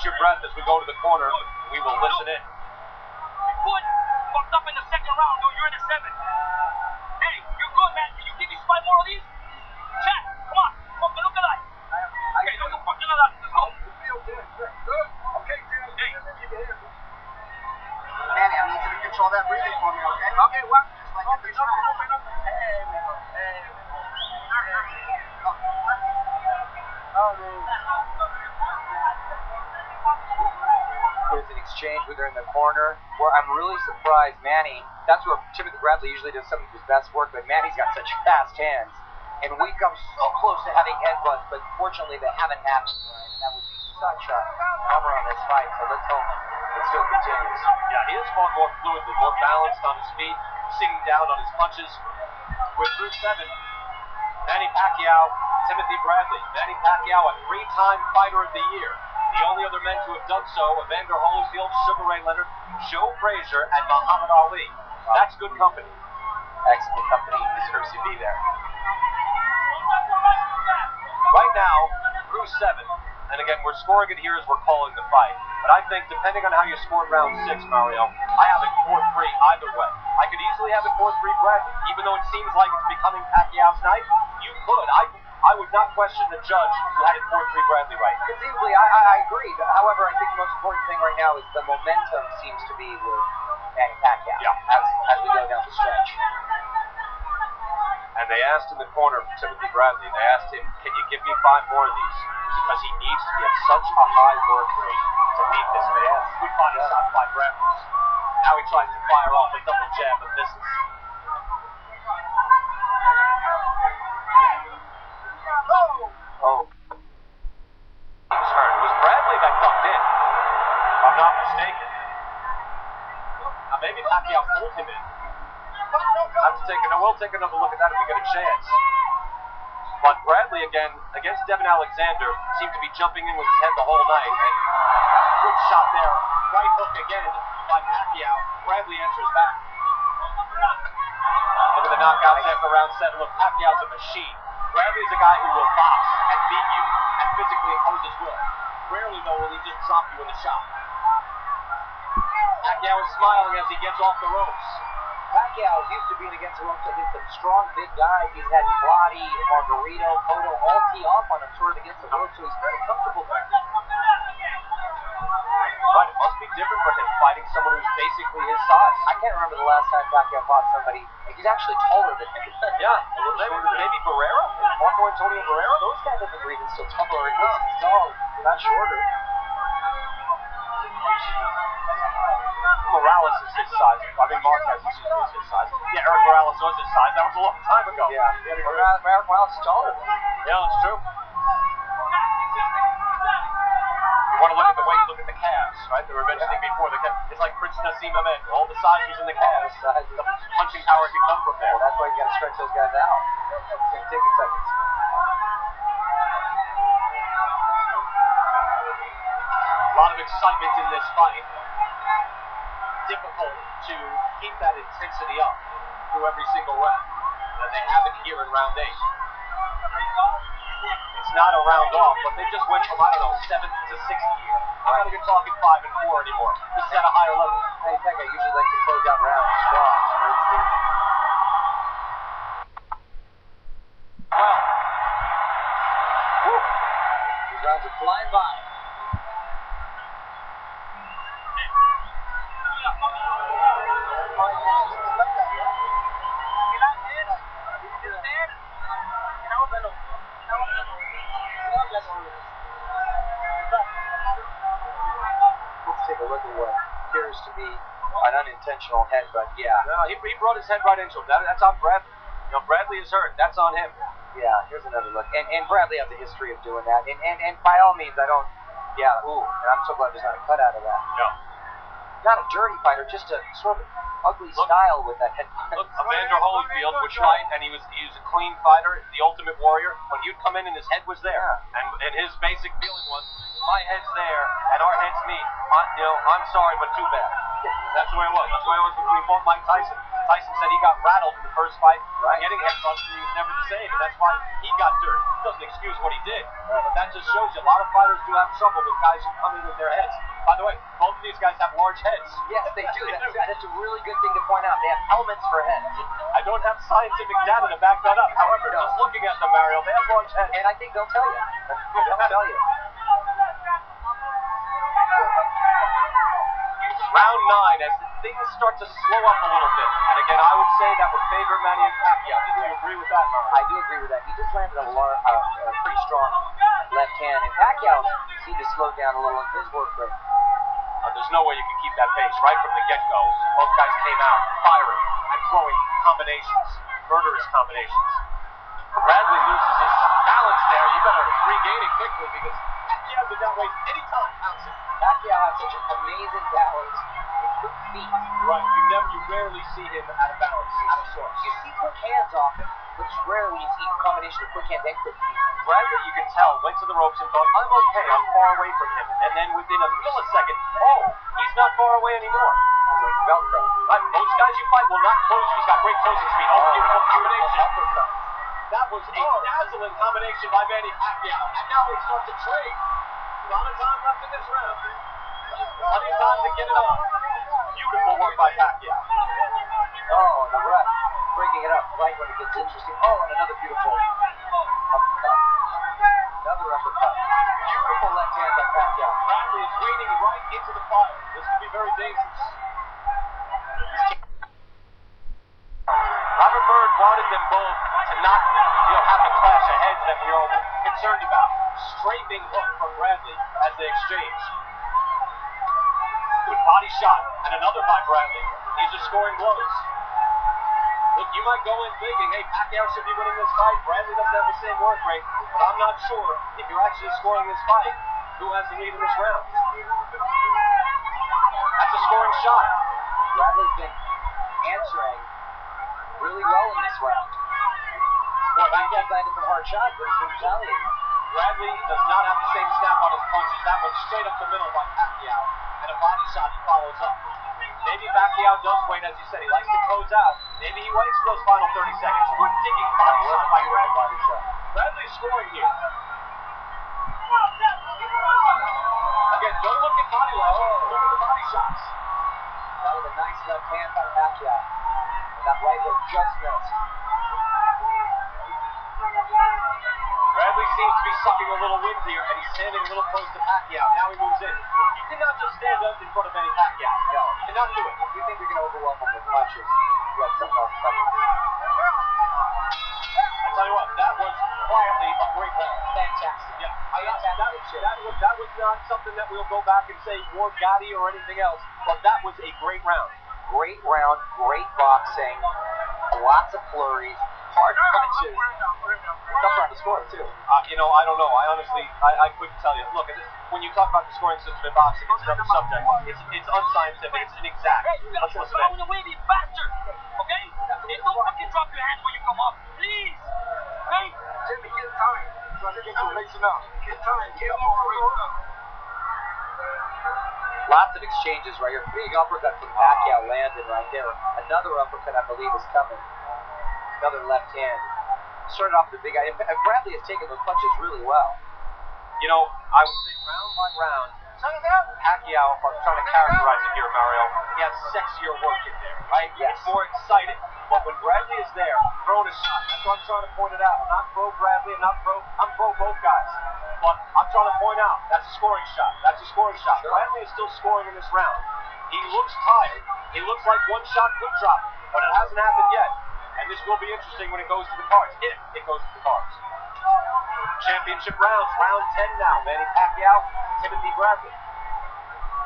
Catch your breath as we go to the corner. We will listen in. Good. Fucked up in the second round, though. You're in the seventh. Hey, you're good, man. Can you give me 5 more of these? Chat, come on. Fucking look at that. Okay, look at fucking that. Let's go. Good. Okay, dude. Hey. Manny, I need you to control that breathing for me, okay? Okay, what? Just like in the track. There's an exchange with her in the corner where I'm really surprised. Manny, that's where Timothy Bradley usually does some of his best work, but Manny's got such fast hands. And we come so close to having headbutts, but fortunately they haven't happened, right? And that would be such a bummer on this fight, so let's hope it still continues. Yeah, he is far more fluid, more balanced on his feet, sitting down on his punches. We're through 7. Manny Pacquiao, Timothy Bradley. Manny Pacquiao, a 3-time Fighter of the Year. The only other men to have done so, Evander Holyfield, Sugar Ray Leonard, Joe Frazier, and Muhammad Ali. That's good company. Excellent company. He deserves to be there. Right now, through 7. And again, we're scoring it here as we're calling the fight. But I think, depending on how you scored round 6, Mario, I have it 4-3 either way. I could easily have it 4-3 Bradley. Even though it seems like it's becoming Pacquiao's night, you could. I would not question the judge who had it 4-3 Bradley right. Conceivably, I agree. However, I think the most important thing right now is the momentum seems to be with Manny Pacquiao as we go down the stretch. And they asked in the corner, Timothy Bradley, they asked him, can you give me 5 more of these? Because he needs to be at such a high work rate to beat this man. Good body shot by Bradley. Now he tries to fire off a double jab, but misses. Oh. He was hurt. It was Bradley that ducked in, if I'm not mistaken. Now maybe Pacquiao pulled him in. We'll take another look at that if we get a chance. But Bradley, again, against Devin Alexander, seemed to be jumping in with his head the whole night. And good shot there. Right hook again by Pacquiao. Bradley answers back. Look at the knockouts after round 7. Look, Pacquiao's a machine. Bradley's a guy who will box and beat you and physically impose his will. Rarely, though, will he just drop you in the shot. Pacquiao is smiling as he gets off the ropes. Pacquiao is used to being against the ropes against some strong big guys. He's had Plotty, Margarito, Cotto all tee off on him sort of against the ropes, so he's very comfortable there. Right, it must be different for him fighting someone who's basically his size. I can't remember the last time Pacquiao fought somebody. He's actually taller than him. Yeah, maybe Barrera? Marco Antonio Barrera? Those guys have agreed he's still taller. He's tall, not shorter. Morales is his size. I mean, Marquez is his size. Yeah, Eric Morales was his size. That was a long time ago. Yeah, Eric Morales is taller. Yeah, that's true. You want to look at the way you look at the calves, right? They were mentioning before. It's like Prince Nassim Ahmed. All the size was in the calves. The punching power can come from there. Well, that's why you got to stretch those guys out. It's take a second. A lot of excitement in this fight. Difficult to keep that intensity up through every single round. And they have it here in round 8. It's not a round off, but they just went from, 7th to 6th here. I'm not even talking 5 and 4 anymore. This is at a higher level. Hey, Pekka usually likes to close out rounds strong. Well, these rounds are flying by. Let's take a look at what appears to be an unintentional headbutt. Yeah. No, he brought his head right into him. That's on Bradley. Bradley is hurt. That's on him. Yeah, here's another look. And Bradley has a history of doing that. And by all means, I don't... Yeah, and I'm so glad there's not a cut out of that. No. Not a dirty fighter, just a sort of ugly style with that headbutt. Look, Evander Holyfield would fight, and he was a clean fighter, the ultimate warrior. When you'd come in and his head was there, and his basic feeling was, my head's there, and our heads meet. I'm sorry, but too bad. That's what where I was. That's where I was when we fought Mike Tyson. Tyson said he got rattled in the first fight by getting head punches, and he was never the same. And that's why he got dirt. It doesn't excuse what he did. But that just shows you a lot of fighters do have trouble with guys who come in with their heads. By the way, both of these guys have large heads. Yes, they do. That's a really good thing to point out. They have helmets for heads. I don't have scientific data to back that up. However, just looking at them, Mario, they have large heads. And I think they'll tell you. They'll tell you. Round 9, as things start to slow up a little bit. And again, I would say that would favor Manny Pacquiao. Did you agree with that, Mario? I do agree with that. He just landed a pretty strong left hand, and Pacquiao seemed to slow down a little in his work rate. There's no way you can keep that pace right from the get-go. Both guys came out firing and throwing combinations, murderous combinations. Bradley loses his balance there. You better regain it quickly because Pacquiao did not waste any time bouncing. Pacquiao has such an amazing balance with quick feet. Right, you rarely see him out of balance, out of sorts. You see quick hands often, but it's rare when you see a combination of quick hands and quick feet. Bradley, you can tell, went to the ropes and thought, I'm okay, I'm far away from him. And then within a millisecond, oh, he's not far away anymore. Like Velcro. Right, most guys you fight will not close you. He's got great closing speed. Oh, beautiful combination. That was a dazzling combination by Manny Pacquiao. And now they start to trade. A lot of time left in this round. Plenty of time to get it on. Beautiful work by Pacquiao. Oh, the ref breaking it up right when it gets interesting. Oh, and another beautiful uppercut. Another uppercut. Beautiful left hand by Pacquiao. Bradley is wading right into the fire. This could be very dangerous. Robert Byrd wanted them both to not, have the clash of heads that we're all concerned about. Straight big hook from Bradley as they exchange. Good body shot, and another by Bradley. These are scoring blows. Look, you might go in thinking, hey, Pacquiao should be winning this fight. Bradley doesn't have the same work rate, but I'm not sure if you're actually scoring this fight, who has the lead in this round. That's a scoring shot. Bradley's been answering really well in this round. Pacquiao landed some hard shots, but he's been retaliating. Bradley does not have the same snap on his punches. That one's straight up the middle by Pacquiao. And a body shot he follows up. Maybe Pacquiao does wait, as you said. He likes to close out. Maybe he waits for those final 30 seconds. Good digging body shot by Bradley. Bradley's scoring here. Again, don't look at body language. Look at the body shots. That was a nice left hand by Pacquiao. And that right hook just missed. Bradley seems to be sucking a little wind here, and he's standing a little close to Pacquiao. Now he moves in. You cannot just stand up in front of Manny Pacquiao. No. You cannot do it. If you think you're going to overwhelm him with punches, you have something else coming. I tell you what, that was quietly a great round. Fantastic. Yeah, that was not something that we'll go back and say more gaudy or anything else, but that was a great round. Great round, great boxing, lots of flurries, hard punches. Tough round to score, too. I don't know. I honestly, I couldn't tell you. Look, when you talk about the scoring system in boxing, it's another subject. It's unscientific. It's inexact. Let's listen in. Out of the way, you bastard! Okay? Hey, don't fucking drop your hands when you come up. Please! Okay? Jimmy, get time. So I think it's race enough. Get time. Get over. Lots of exchanges right here. Big uppercut from Pacquiao landed right there. Another uppercut, I believe, is coming. Another left hand. Started off the big eye. And Bradley has taken those punches really well. I would say round by round, Pacquiao, if I'm trying to characterize it here, Mario, he has sexier work in there, right? Yes. It's more exciting. But when Bradley is there, throwing a shot, that's what I'm trying to point it out. I'm not pro Bradley, I'm pro both guys. But I'm trying to point out, that's a scoring shot. That's a scoring shot. Sure. Bradley is still scoring in this round. He looks tired. He looks like one shot could drop, but it hasn't happened yet. And this will be interesting when it goes to the cards, if it goes to the cards. Championship rounds, round 10 now. Manny Pacquiao, Timothy Bradley.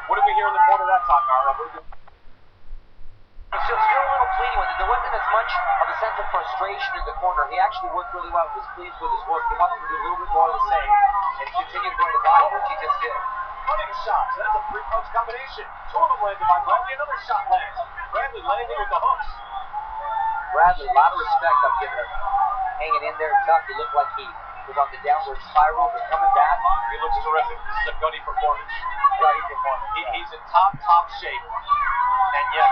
What did we hear in the corner that time, Mario? He's still a little pleading with it. There wasn't as much of a sense of frustration in the corner. He actually worked really well. He was pleased with his work. He wanted to do a little bit more of the same. And he continued to go to the body, which he just did. Running shots. That's a three-punch combination. Two of them landed by Bradley. Another shot lands. Bradley landing with the hooks. Bradley, a lot of respect I'm giving him. Hanging in there tough. He looked like he was on the downward spiral, but coming back. He looks terrific. This is a gutty performance. Gutty performance. He's in top shape. And yet,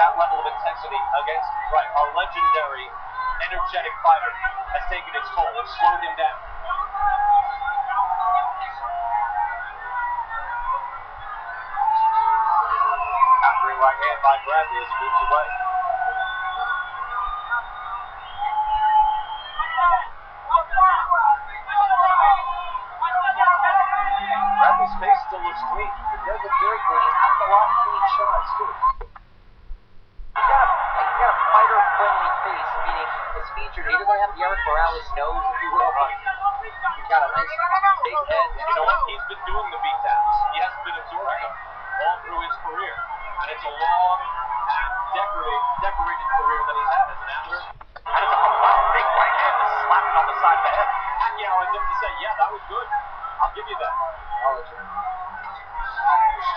that level of intensity against our legendary, energetic fighter has taken its toll. It's slowed him down. Countering right hand by Bradley as he moves away. Bradley's face still looks clean. He does look very clean. He's having a lot of clean shots, too. He's got a fighter-friendly face, meaning his features. He doesn't have the Eric Morales nose, if you will. He's got a nice big head. You know what? He's been doing the beatdowns. He hasn't been absorbing them all through his career. And it's a long, decorated career that he's had as an amateur. And it's a big right hand that's slapping on the side of the head. Pacquiao as if to say, yeah, that was good. I'll give you that.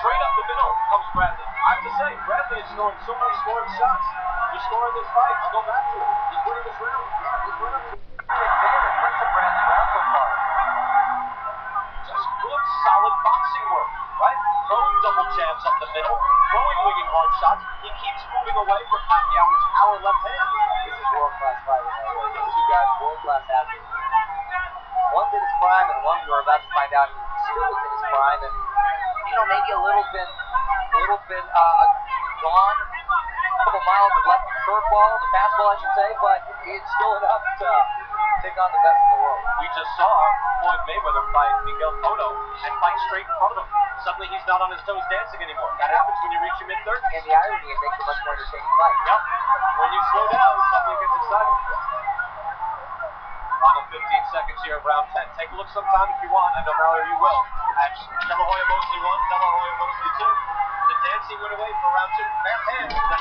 Straight up the middle comes Bradley. I have to say, Bradley is scoring so many scoring shots. He's scoring this fight. I'll go back to it. He's winning this round. Yeah, he's winning. What's the Bradley round so far? Just good, solid boxing work, right? Throwing double jabs up the middle, throwing winging hard shots. He keeps moving away from Pacquiao with his power left hand. This is world-class fighting. These two guys, world-class athletes. One's in his prime, and one we're about to find out he's still in his prime, and maybe a little bit gone. A couple miles left the curveball, the fastball, I should say, but it's still enough to take on the best in the world. We just saw Floyd Mayweather fight Miguel Cotto and fight straight in front of him. Suddenly he's not on his toes dancing anymore. That happens when you reach your mid-30s. And the irony, it makes a much more entertaining fight. Yep. When you slow down, suddenly it gets exciting. Final 15 seconds here of round 10. Take a look sometime if you want. I don't know if you will. De La Hoya Mosley 1, De La Hoya Mosley 2. The dancing went away for round 2. Left hand. The